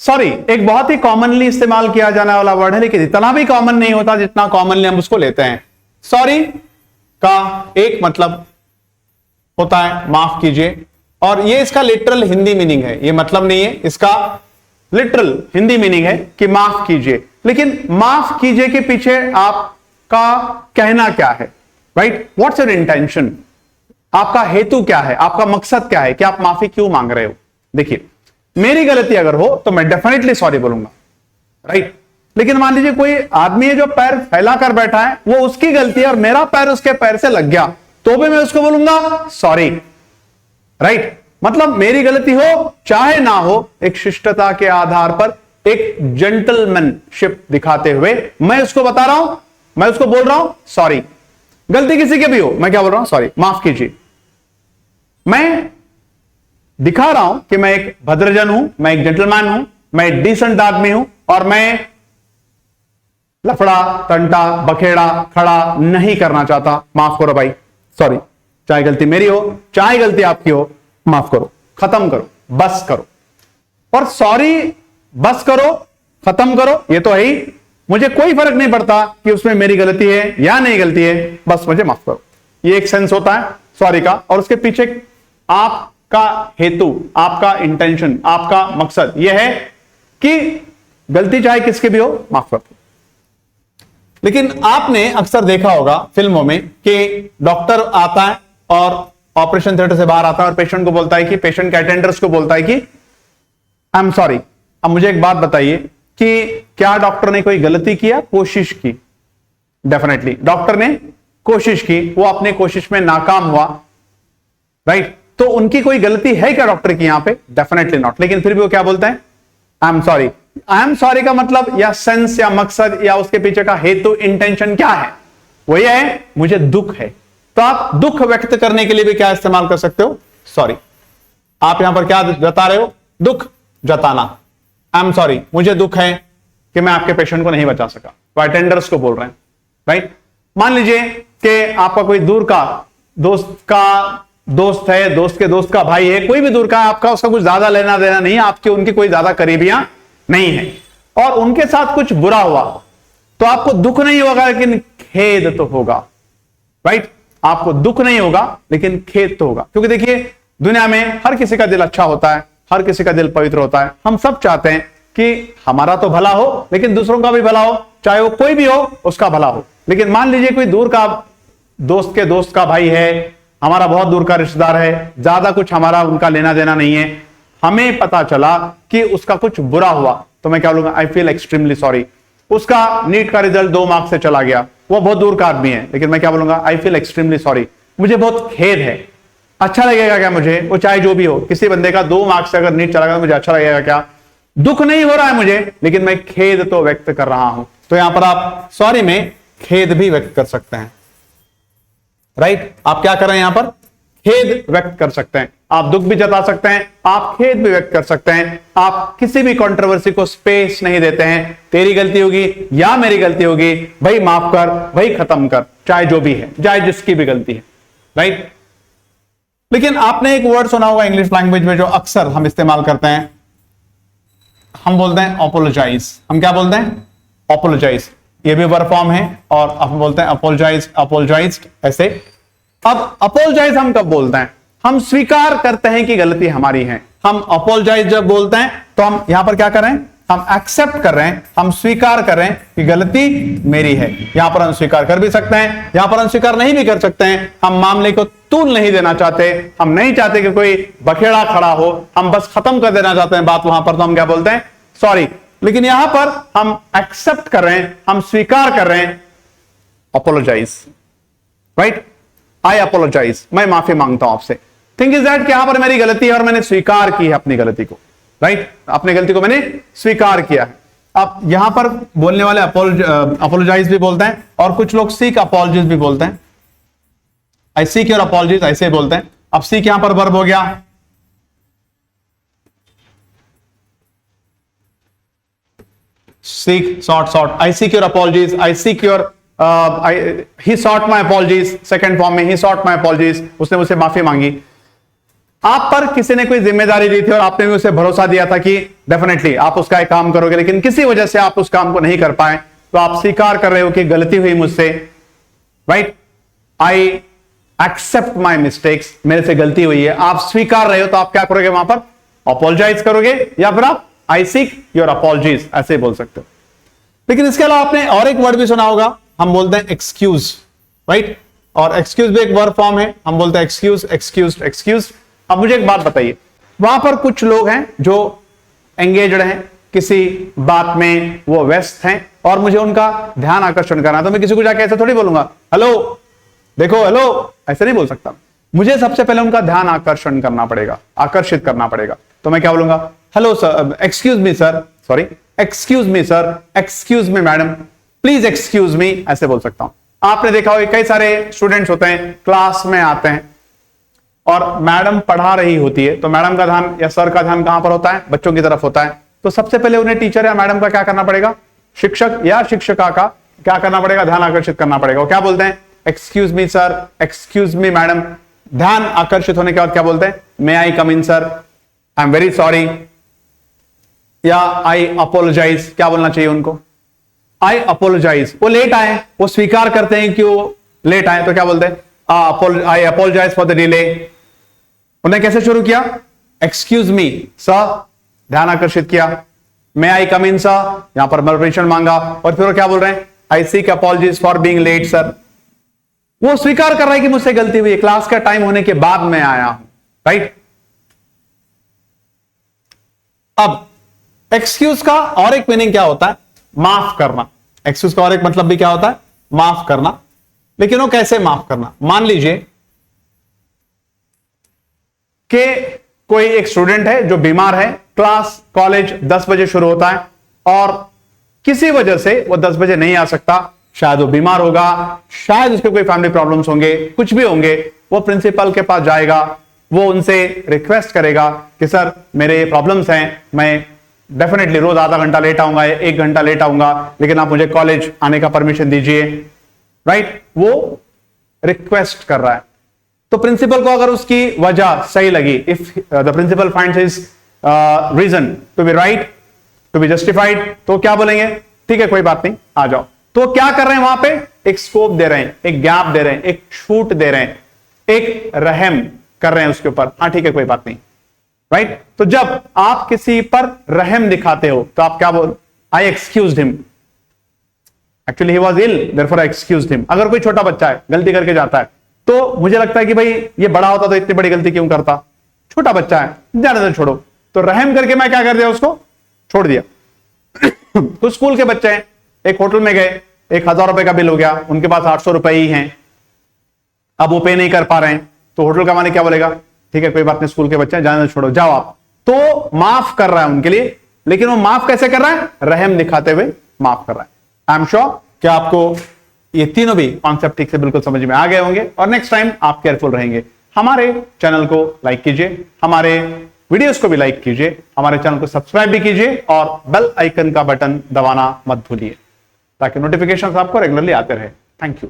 Sorry एक बहुत ही commonly इस्तेमाल किया जाने वाला वर्ड है, लेकिन इतना भी कॉमन नहीं होता जितना कॉमनली हम उसको लेते हैं। सॉरी का एक मतलब होता है माफ कीजिए, और ये इसका लिटरल हिंदी मीनिंग है, ये मतलब नहीं है, इसका लिटरल हिंदी मीनिंग है कि माफ कीजिए। लेकिन माफ कीजिए के पीछे आपका कहना क्या है, राइट? व्हाट्स योर इंटेंशन, आपका हेतु क्या है, आपका मकसद क्या है कि आप माफी क्यों मांग रहे हो? देखिए, मेरी गलती अगर हो तो मैं डेफिनेटली सॉरी बोलूंगा, राइट? लेकिन मान लीजिए कोई आदमी है जो पैर फैला कर बैठा है, वो उसकी गलती है और मेरा पैर उसके पैर से लग गया, तो भी मैं उसको बोलूंगा सॉरी, राइट? मतलब मेरी गलती हो चाहे ना हो, एक शिष्टता के आधार पर, एक जेंटलमैनशिप दिखाते हुए मैं उसको बता रहा हूं, मैं उसको बोल रहा हूं सॉरी। गलती किसी के भी हो, मैं क्या बोल रहा हूं? सॉरी, माफ कीजिए। मैं दिखा रहा हूं कि मैं एक भद्रजन हूं, मैं एक जेंटलमैन हूं, मैं एक डिसेंट आदमी हूं, और मैं लफड़ा टंटा बखेड़ा खड़ा नहीं करना चाहता। माफ करो भाई, सॉरी। चाहे गलती मेरी हो चाहे गलती आपकी हो, माफ करो, खत्म करो, बस करो। और सॉरी बस करो खत्म करो ये तो है ही, मुझे कोई फर्क नहीं पड़ता कि उसमें मेरी गलती है या नहीं गलती है, बस मुझे माफ करो। ये एक सेंस होता है सॉरी का, और उसके पीछे आपका हेतु, आपका इंटेंशन, आपका मकसद यह है कि गलती चाहे किसकी भी हो, माफ कर दो। लेकिन आपने अक्सर देखा होगा फिल्मों में कि डॉक्टर आता है और ऑपरेशन थिएटर से बाहर आता है और पेशेंट को बोलता है कि, पेशेंट के अटेंडर्स को बोलता है कि आई एम सॉरी। अब मुझे एक बात बताइए कि क्या डॉक्टर ने कोई गलती किया? कोशिश की, डेफिनेटली डॉक्टर ने कोशिश की, वो अपने कोशिश में नाकाम हुआ, राइट? तो उनकी कोई गलती है क्या डॉक्टर की यहां पे? Definitely not. लेकिन फिर भी वो क्या बोलते हैं? I am sorry. I am sorry का मतलब या सेंस या मकसद या उसके पीछे का हेतु, इंटेंशन क्या है? वो ये है मुझे दुख है। तो आप दुख व्यक्त करने के लिए भी क्या इस्तेमाल कर सकते हो? सॉरी। आप यहां पर क्या जता रहे हो? दुख जताना। आई एम सॉरी, मुझे दुख है कि मैं आपके पेशेंट को नहीं बचा सका। तो अटेंडर्स को बोल रहे हैं, राइट? मान लीजिए कि आपका कोई दूर का दोस्त है, दोस्त के दोस्त का भाई है, कोई भी दूर का, आपका उसका कुछ ज्यादा लेना देना नहीं है, आपकी उनकी कोई ज्यादा करीबियां नहीं है, और उनके साथ कुछ बुरा हुआ, तो आपको दुख नहीं होगा लेकिन खेद तो होगा, राइट? आपको दुख नहीं होगा लेकिन खेद तो होगा। क्योंकि देखिए, दुनिया में हर किसी का दिल अच्छा होता है, हर किसी का दिल पवित्र होता है। हम सब चाहते हैं कि हमारा तो भला हो लेकिन दूसरों का भी भला हो, चाहे वो कोई भी हो उसका भला हो। लेकिन मान लीजिए कोई दूर का दोस्त के दोस्त का भाई है, हमारा बहुत दूर का रिश्तेदार है, ज्यादा कुछ हमारा उनका लेना देना नहीं है, हमें पता चला कि उसका कुछ बुरा हुआ, तो मैं क्या बोलूंगा? I feel extremely sorry. उसका नीट का रिजल्ट 2 मार्क्स से चला गया, वो बहुत दूर का आदमी है, लेकिन मैं क्या बोलूंगा? आई फील एक्सट्रीमली सॉरी, मुझे बहुत खेद है। अच्छा लगेगा क्या मुझे? वो चाहे जो भी हो, किसी बंदे का 2 मार्क्स से अगर नीट चला गया तो मुझे अच्छा लगेगा क्या? दुख नहीं हो रहा है मुझे, लेकिन मैं खेद तो व्यक्त कर रहा हूं। तो यहां पर आप सॉरी में खेद भी व्यक्त कर सकते हैं, राइट? आप क्या कर रहे हैं यहां पर? खेद व्यक्त कर सकते हैं। आप दुख भी जता सकते हैं, आप खेद भी व्यक्त कर सकते हैं। आप किसी भी कंट्रोवर्सी को स्पेस नहीं देते हैं। तेरी गलती होगी या मेरी गलती होगी, भाई माफ कर, भाई खत्म कर, चाहे जो भी है, चाहे जिसकी भी गलती है, राइट? लेकिन आपने एक वर्ड सुना होगा इंग्लिश लैंग्वेज में जो अक्सर हम इस्तेमाल करते हैं, हम बोलते हैं अपोलोजाइज। हम क्या बोलते हैं? अपोलोजाइज। ये भी वर्ब फॉर्म है, और हम बोलते हैं अपोलोजाइज, अपोलोजाइज्ड, ऐसे। अब अपोलोजाइज हम कब बोलते हैं? हम स्वीकार करते हैं कि गलती हमारी है। हम अपोलोजाइज जब बोलते हैं तो हम यहां पर क्या कर रहे हैं? हम एक्सेप्ट कर रहे हैं, हम स्वीकार कर रहे हैं कि गलती मेरी है। यहां पर हम स्वीकार कर भी सकते हैं, यहां पर हम स्वीकार नहीं भी कर सकते हैं। हम मामले को तूल नहीं देना चाहते, हम नहीं चाहते कि कोई बखेड़ा खड़ा हो, हम बस खत्म कर देना चाहते हैं बात वहां पर, तो हम क्या बोलते हैं? सॉरी। लेकिन यहां पर हम एक्सेप्ट कर रहे हैं, हम स्वीकार कर रहे हैं, अपोलोजाइज, राइट? आई अपोलोजाइज, मैं माफी मांगता हूं आपसे। थिंक इज दैट कि यहां पर मेरी गलती है और मैंने स्वीकार की है अपनी गलती को, राइट? अपनी गलती को मैंने स्वीकार किया है। अब यहां पर बोलने वाले अपोलोजाइज भी बोलते हैं, और कुछ लोग सीक अपॉलजीज भी बोलते हैं। आई सीक योर अपॉलजीज, ऐसे बोलते हैं। अब सीक यहां पर वर्ब हो गया, seek, sort. I seek your apologies, I seek your, he sort my apologies. Second form में ही सॉर्ट माई अपॉलजीज, उसने मुझसे माफी मांगी। आप पर किसी ने कोई जिम्मेदारी दी थी और आपने भी उसे भरोसा दिया था कि डेफिनेटली आप उसका एक काम करोगे, लेकिन किसी वजह से आप उस काम को नहीं कर पाए, तो आप स्वीकार कर रहे हो कि गलती हुई मुझसे, right? I accept my mistakes, मेरे से गलती हुई है, आप स्वीकार रहे हो, तो आप क्या करोगे वहां पर? अपोलोजाइज करोगे, या फिर आप आई सीक योर अपॉलजीज, ऐसे बोल सकते हो। लेकिन इसके अलावा आपने और एक वर्ड भी सुना होगा, हम बोलते हैं एक्सक्यूज, राइट? और एक्सक्यूज भी एक वर्ब फॉर्म है, हम बोलते हैं एक्सक्यूज, एक्सक्यूज, एक्सक्यूज। अब मुझे एक बात बताइए, वहां पर कुछ लोग हैं जो एंगेज्ड हैं किसी बात में, वो व्यस्त हैं और मुझे उनका ध्यान आकर्षण करना है, तो मैं किसी को जाके ऐसे थोड़ी बोलूंगा हेलो देखो, हेलो, ऐसे नहीं बोल सकता। मुझे सबसे पहले उनका ध्यान आकर्षण करना पड़ेगा, आकर्षित करना पड़ेगा। तो मैं क्या बोलूंगा? Hello sir, excuse me sir, sorry, excuse me sir, excuse me madam, please excuse me, ऐसे बोल सकता हूं। आपने देखा होगा कई सारे स्टूडेंट्स होते हैं, क्लास में आते हैं और मैडम पढ़ा रही होती है, तो मैडम का ध्यान या सर का ध्यान कहां पर होता है? बच्चों की तरफ होता है। तो सबसे पहले उन्हें टीचर या मैडम का क्या करना पड़ेगा? शिक्षक या शिक्षिका का क्या करना पड़ेगा? ध्यान आकर्षित करना पड़ेगा। वो क्या बोलते हैं? Excuse me sir, excuse me madam. ध्यान आकर्षित होने के बाद क्या बोलते हैं? May I come in sir, I am very sorry, या आई अपोलोजाइज। क्या बोलना चाहिए उनको? आई अपोलोजाइज। वो लेट आए, वो स्वीकार करते हैं कि वो लेट आए, तो क्या बोलते हैं? आई अपोलोजाइज फॉर द डिले। उन्हें कैसे शुरू किया? एक्सक्यूज मी सर, ध्यान आकर्षित किया। मे आई कम इन सर, यहां पर परमिशन मांगा, और फिर वो क्या बोल रहे हैं? I seek apologies for being late sir. वो स्वीकार कर रहा है कि मुझसे गलती हुई है, क्लास का टाइम होने के बाद मैं आया हूं, राइट? अब एक्सक्यूज का और एक मीनिंग क्या होता है? माफ करना। एक्सक्यूज का और एक मतलब भी क्या होता है? माफ करना। लेकिन वो कैसे माफ करना? मान लीजिए कि कोई एक स्टूडेंट है जो बीमार है, क्लास कॉलेज 10 बजे शुरू होता है और किसी वजह से वो 10 बजे नहीं आ सकता। शायद वो बीमार होगा, शायद उसके कोई फैमिली प्रॉब्लम्स होंगे, कुछ भी होंगे। वो प्रिंसिपल के पास जाएगा, वो उनसे रिक्वेस्ट करेगा कि सर मेरे ये प्रॉब्लम्स हैं, मैं डेफिनेटली रोज आधा घंटा लेट आऊंगा, 1 घंटा लेट आऊंगा, लेकिन आप मुझे कॉलेज आने का परमिशन दीजिए, राइट? वो रिक्वेस्ट कर रहा है। तो प्रिंसिपल को अगर उसकी वजह सही लगी, if the principal finds his reason to be right, to be justified, तो क्या बोलेंगे? ठीक है, कोई बात नहीं, आ जाओ। तो क्या कर रहे हैं वहां पे? एक स्कोप दे रहे हैं, एक गैप दे रहे हैं, एक छूट दे रहे हैं, एक रहम कर रहे हैं उसके ऊपर। हाँ ठीक है, कोई बात नहीं, राइट? तो जब आप किसी पर रहम दिखाते हो तो आप क्या बोल? I excused him, actually he was ill, therefore I excused him. अगर कोई छोटा बच्चा है, गलती करके जाता है, तो मुझे लगता है कि भाई ये बड़ा होता तो इतनी बड़ी गलती क्यों करता, छोटा बच्चा है, जाने दो, छोड़ो। तो रहम करके मैं क्या कर दिया? उसको छोड़ दिया। कुछ स्कूल के बच्चे हैं, एक होटल में गए, 1000 रुपए का बिल हो गया, उनके पास 800 रुपए ही हैं, अब वो पे नहीं कर पा रहे हैं, तो होटल का मालिक क्या बोलेगा? ठीक है, कोई बात नहीं, स्कूल के बच्चे हैं, जाने दो, छोड़ो, जाओ आप। तो माफ कर रहा है उनके लिए, लेकिन वो माफ कैसे कर रहा है? रहम दिखाते हुए माफ कर रहा है। आई एम श्योर कि आपको ये तीनों भी कॉन्सेप्ट ठीक से बिल्कुल समझ में आ गए होंगे और नेक्स्ट टाइम आप केयरफुल रहेंगे। हमारे चैनल को लाइक कीजिए, हमारे वीडियोस को भी लाइक कीजिए, हमारे चैनल को सब्सक्राइब भी कीजिए और बेल आइकन का बटन दबाना मत भूलिए ताकि नोटिफिकेशंस आपको रेगुलरली आते रहे। Thank you.